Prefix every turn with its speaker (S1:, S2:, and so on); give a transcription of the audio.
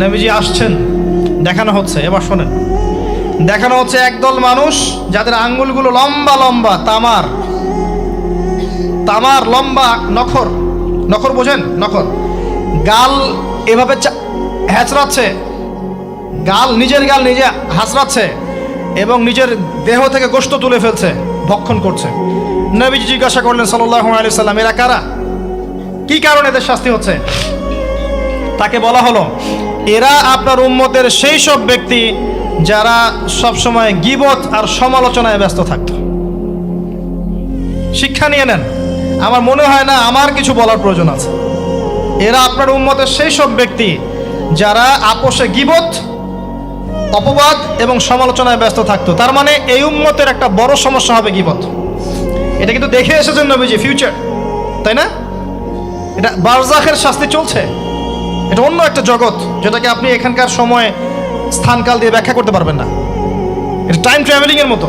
S1: নবীজি আসছেন, দেখানো হচ্ছে, এবার শোনেন, দেখানো হচ্ছে একদল মানুষ যাদের আঙ্গুলগুলো লম্বা লম্বা তামার লম্বা নখর, নখর বোঝেন? নখর, গাল এভাবে হ্যাচড়াচ্ছে, নিজের গাল নিজে হাঁচড়াচ্ছে এবং নিজের দেহ থেকে গোশত তুলে ফেলছে, ভক্ষণ করছে। নবীজি জিজ্ঞাসা করলেন সাল্লাল্লাহু আলাইহি সাল্লাম, এরা কারা? কি কারণে এদের শাস্তি হচ্ছে? তাকে বলা হলো, এরা আপনার উম্মতের সেই সব ব্যক্তি যারা সবসময় গীবত আর সমালোচনায় ব্যস্ত থাকত। শিক্ষা নিয়ে নেন, আমার মনে হয় না আমার কিছু বলার প্রয়োজন আছে। এরা আপনার উম্মতের সেই সব ব্যক্তি যারা আপোষে গীবত, অপবাদ এবং সমালোচনায় ব্যস্ত থাকতো। তার মানে এই উম্মতের একটা বড় সমস্যা হবে গীবত। এটা কিন্তু দেখে এসেছেন নবীজি, ফিউচার, তাই না? এটা বারজাখের শাস্তি চলছে, এটা অন্য একটা জগৎ যেটাকে আপনি এখানকার সময় স্থানকাল দিয়ে ব্যাখ্যা করতে পারবেন না। এটা টাইম ট্রাভেলিং এর মতো।